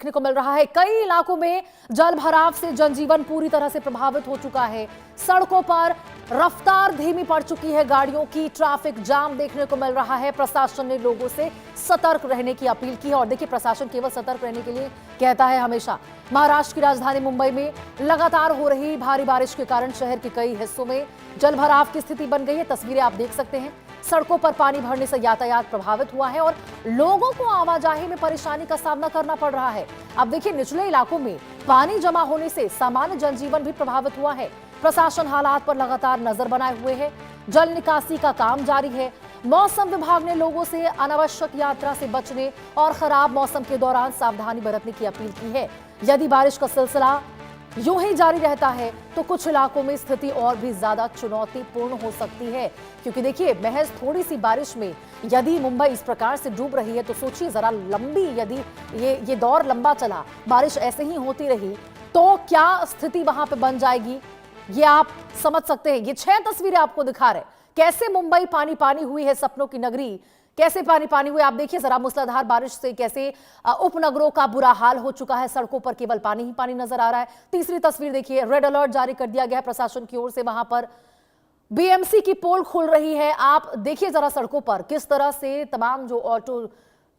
देखने को मिल रहा है। कई इलाकों में जल भराव से जनजीवन पूरी तरह से प्रभावित हो चुका है। सड़कों पर रफ्तार धीमी पड़ चुकी है गाड़ियों की, ट्रैफिक जाम देखने को मिल रहा है। प्रशासन ने लोगों से सतर्क रहने की अपील की है और देखिए, प्रशासन केवल सतर्क रहने के लिए कहता है हमेशा। महाराष्ट्र की राजधानी मुंबई में लगातार हो रही भारी बारिश के कारण शहर के कई हिस्सों में जल भराव की स्थिति बन गई है। तस्वीरें आप देख सकते हैं। सड़कों पर पानी भरने से यातायात प्रभावित हुआ है और लोगों को आवाजाही में परेशानी का सामना करना पड़ रहा है। अब देखिए, निचले इलाकों में पानी जमा होने से सामान्य जनजीवन भी प्रभावित हुआ है। प्रशासन हालात पर लगातार नजर बनाए हुए है। जल निकासी का काम जारी है। मौसम विभाग ने लोगों से अनावश्यक यात्रा से बचने और खराब मौसम के दौरान सावधानी बरतने की अपील की है। यदि बारिश का सिलसिला यूं ही जारी रहता है तो कुछ इलाकों में स्थिति और भी ज्यादा चुनौतीपूर्ण हो सकती है, क्योंकि देखिए, महज थोड़ी सी बारिश में यदि मुंबई इस प्रकार से डूब रही है तो सोचिए जरा, लंबी यदि ये दौर लंबा चला, बारिश ऐसे ही होती रही तो क्या स्थिति वहां पे बन जाएगी, ये आप समझ सकते हैं। ये 6 तस्वीरें आपको दिखा रहे कैसे मुंबई पानी पानी हुई है, सपनों की नगरी कैसे पानी पानी हुई। आप देखिए जरा, मूसलाधार बारिश से कैसे उपनगरों का बुरा हाल हो चुका है। सड़कों पर केवल पानी ही पानी नजर आ रहा है। तीसरी तस्वीर देखिए, रेड अलर्ट जारी कर दिया गया है प्रशासन की ओर से। वहां पर बीएमसी की पोल खुल रही है। आप देखिए जरा सड़कों पर किस तरह से तमाम जो ऑटो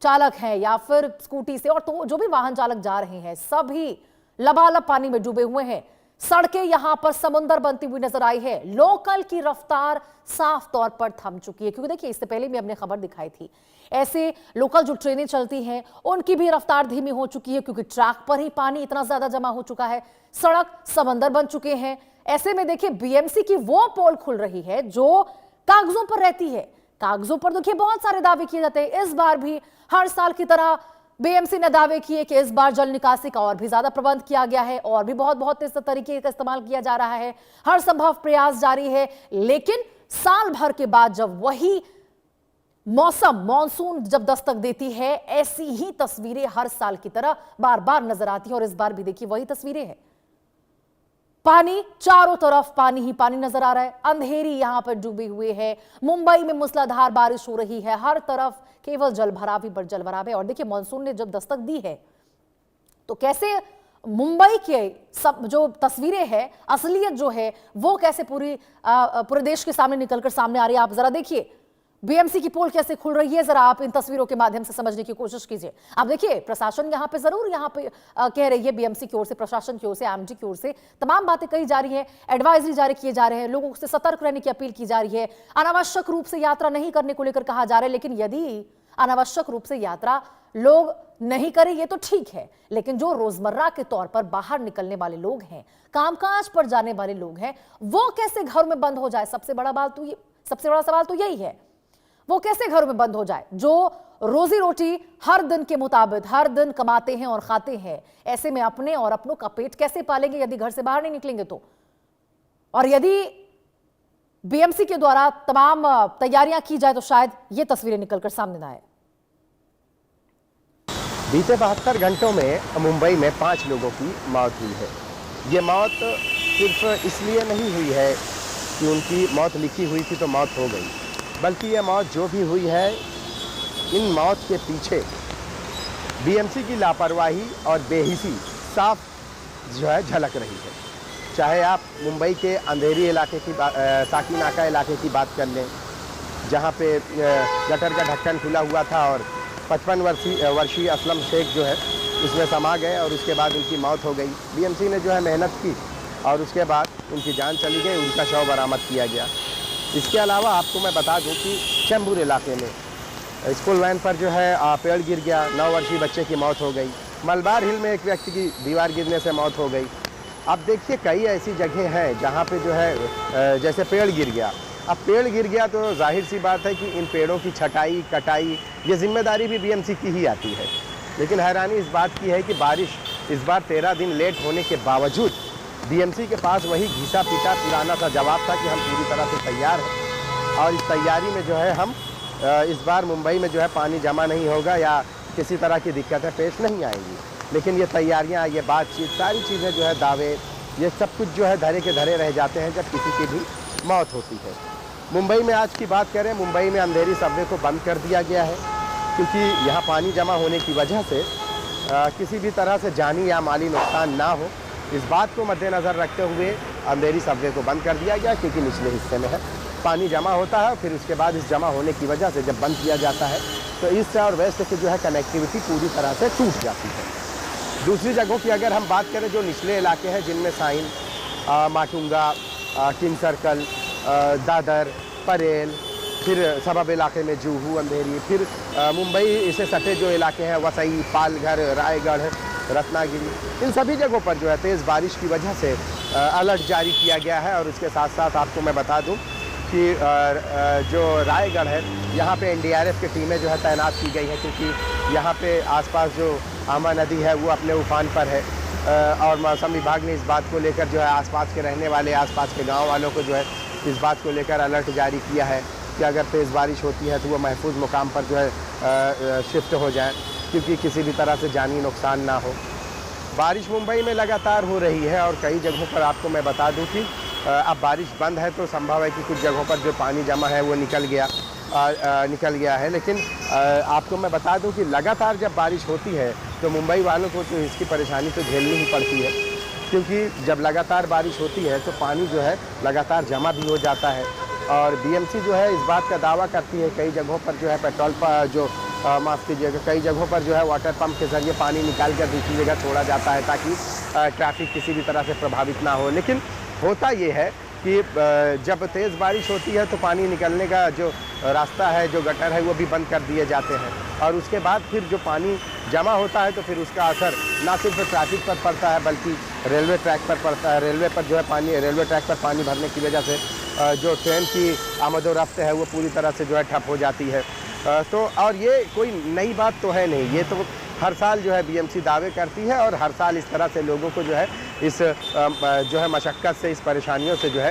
चालक हैं या फिर स्कूटी से और तो जो भी वाहन चालक जा रहे हैं, सभी लबालब पानी में डूबे हुए हैं। सड़कें यहां पर समुंदर बनती हुई नजर आई है। लोकल की रफ्तार साफ तौर पर थम चुकी है, क्योंकि देखिए, इससे पहले भी हमने खबर दिखाई थी। ऐसे लोकल जो ट्रेनें चलती हैं उनकी भी रफ्तार धीमी हो चुकी है, क्योंकि ट्रैक पर ही पानी इतना ज्यादा जमा हो चुका है। सड़क समंदर बन चुके हैं। ऐसे में देखिए, बीएमसी की वो पोल खुल रही है जो कागजों पर रहती है। कागजों पर देखिए बहुत सारे दावे किए जाते हैं। इस बार भी हर साल की तरह बीएमसी ने दावे किए कि इस बार जल निकासी का और भी ज्यादा प्रबंध किया गया है और भी बहुत इस तरीके का इस्तेमाल किया जा रहा है। हर संभव प्रयास जारी है, लेकिन साल भर के बाद जब वही मौसम मॉनसून जब दस्तक देती है, ऐसी ही तस्वीरें हर साल की तरह बार बार नजर आती है। और इस बार भी देखिए वही तस्वीरें हैं। पानी चारों तरफ पानी ही पानी नजर आ रहा है। अंधेरी यहां पर डूबी हुई है। मुंबई में मूसलाधार बारिश हो रही है। हर तरफ केवल जलभराव ही जलभराव है। और देखिए, मानसून ने जब दस्तक दी है तो कैसे मुंबई के सब जो तस्वीरें हैं, असलियत जो है वो कैसे पूरे देश के सामने निकलकर सामने आ रही है। आप जरा देखिए, बीएमसी की पोल कैसे खुल रही है, जरा आप इन तस्वीरों के माध्यम से समझने की कोशिश कीजिए। आप देखिए, प्रशासन यहां पे जरूर कह रही है, बीएमसी की ओर से, प्रशासन की ओर से, एमडी की ओर से तमाम बातें कही जा रही है। एडवाइजरी जारी किए जा रहे हैं, लोगों से सतर्क रहने की अपील की जा रही है। अनावश्यक रूप से यात्रा नहीं करने को लेकर कहा जा रहा है। लेकिन यदि अनावश्यक रूप से यात्रा लोग नहीं करें ये तो ठीक है, लेकिन जो रोजमर्रा के तौर पर बाहर निकलने वाले लोग हैं, कामकाज पर जाने वाले लोग हैं, वो कैसे घर में बंद हो जाए। सबसे बड़ा सवाल तो यही है, वो कैसे घरों में बंद हो जाए जो रोजी रोटी हर दिन के मुताबिक हर दिन कमाते हैं और खाते हैं। ऐसे में अपने और अपनों का पेट कैसे पालेंगे यदि घर से बाहर नहीं निकलेंगे तो। और यदि बीएमसी के द्वारा तमाम तैयारियां की जाए तो शायद ये तस्वीरें निकलकर सामने ना आए। बीते 72 घंटों में मुंबई में 5 लोगों की मौत हुई है। ये मौत सिर्फ इसलिए नहीं हुई है कि उनकी मौत लिखी हुई थी तो मौत हो गई, बल्कि ये मौत जो भी हुई है, इन मौत के पीछे बीएमसी की लापरवाही और बेहिसी साफ जो है झलक रही है। चाहे आप मुंबई के अंधेरी इलाके की साकी नाका इलाके की बात कर लें, जहाँ पे गटर का ढक्कन खुला हुआ था और 55 वर्षीय असलम शेख जो है उसमें समा गए और उसके बाद उनकी मौत हो गई। बीएमसी ने जो है मेहनत की और उसके बाद उनकी जान चली गई, उनका शव बरामद किया गया। इसके अलावा आपको मैं बता दूं कि चेंबूर इलाके में स्कूल वैन पर जो है पेड़ गिर गया, 9 वर्षीय बच्चे की मौत हो गई। मलबार हिल में एक व्यक्ति की दीवार गिरने से मौत हो गई। अब देखिए, कई ऐसी जगह हैं जहां पे जो है जैसे पेड़ गिर गया। अब पेड़ गिर गया तो जाहिर सी बात है कि इन पेड़ों की छटाई कटाई ये जिम्मेदारी भी बीएमसी की ही आती है। लेकिन हैरानी इस बात की है कि बारिश इस बार 13 दिन लेट होने के बावजूद बीएमसी के पास वही घिसा पीटा पुराना सा जवाब था कि हम पूरी तरह से तैयार हैं और इस तैयारी में जो है हम इस बार मुंबई में जो है पानी जमा नहीं होगा या किसी तरह की दिक्कतें पेश नहीं आएंगी। लेकिन ये तैयारियां, ये बातचीत, सारी चीज़ें जो है, दावे, ये सब कुछ जो है धरे के धरे रह जाते हैं जब किसी की भी मौत होती है। मुंबई में आज की बात करें, मुंबई में अंधेरी सबवे को बंद कर दिया गया है, क्योंकि यहाँ पानी जमा होने की वजह से किसी भी तरह से जानी या माली नुकसान ना हो, इस बात को मद्देनज़र रखते हुए अंधेरी सबवे को बंद कर दिया गया, क्योंकि निचले हिस्से में है पानी जमा होता है। फिर उसके बाद इस जमा होने की वजह से जब बंद किया जाता है तो ईस्ट और वेस्ट की जो है कनेक्टिविटी पूरी तरह से टूट जाती है। दूसरी जगहों की अगर हम बात करें जो निचले इलाके हैं, जिनमें साइन, माटुंगा, किंग सर्कल, दादर, परेल, फिर सबब इलाके में जूहू, अंधेरी, फिर मुंबई से सटे जो इलाके हैं वसई, पालघर, रायगढ़, रत्नागिरी, इन सभी जगहों पर जो है तेज़ बारिश की वजह से अलर्ट जारी किया गया है। और इसके साथ साथ आपको मैं बता दूं कि जो रायगढ़ है यहाँ पे एनडीआरएफ की टीमें जो है तैनात की गई हैं, क्योंकि यहाँ पे आसपास जो आमा नदी है वो अपने उफान पर है। और मौसम विभाग ने इस बात को लेकर जो है आसपास के रहने वाले, आसपास के गाँव वालों को जो है इस बात को लेकर अलर्ट जारी किया है कि अगर तेज़ बारिश होती है तो वो महफूज मुकाम पर जो है शिफ्ट हो जाएं, क्योंकि किसी भी तरह से जानी नुकसान ना हो। बारिश मुंबई में लगातार हो रही है और कई जगहों पर आपको मैं बता दूं कि अब बारिश बंद है तो संभव है कि कुछ जगहों पर जो पानी जमा है वो निकल गया है। लेकिन आपको मैं बता दूं कि लगातार जब बारिश होती है तो मुंबई वालों को तो इसकी परेशानी तो झेलनी ही पड़ती है, क्योंकि जब लगातार बारिश होती है तो पानी जो है लगातार जमा भी हो जाता है। और बीएमसी जो है इस बात का दावा करती है कई जगहों पर जो है पेट्रोल पर जो माफ़ कीजिएगा, कई जगहों पर जो है वाटर पंप के ज़रिए पानी निकाल कर दूसरी जगह छोड़ा जाता है ताकि ट्रैफिक किसी भी तरह से प्रभावित ना हो। लेकिन होता ये है कि जब तेज़ बारिश होती है तो पानी निकलने का जो रास्ता है, जो गटर है, वो भी बंद कर दिए जाते हैं। और उसके बाद फिर जो पानी जमा होता है तो फिर उसका असर ना सिर्फ ट्रैफिक पर पड़ता है बल्कि रेलवे ट्रैक पर पड़ता है। रेलवे पर जो है रेलवे ट्रैक पर पानी भरने की वजह से जो ट्रेन की आमदोरफ्त है वो पूरी तरह से जो है ठप हो जाती है। तो और ये कोई नई बात तो है नहीं, ये तो हर साल जो है बीएमसी दावे करती है और हर साल इस तरह से लोगों को जो है इस जो है मशक्क़त से, इस परेशानियों से जो है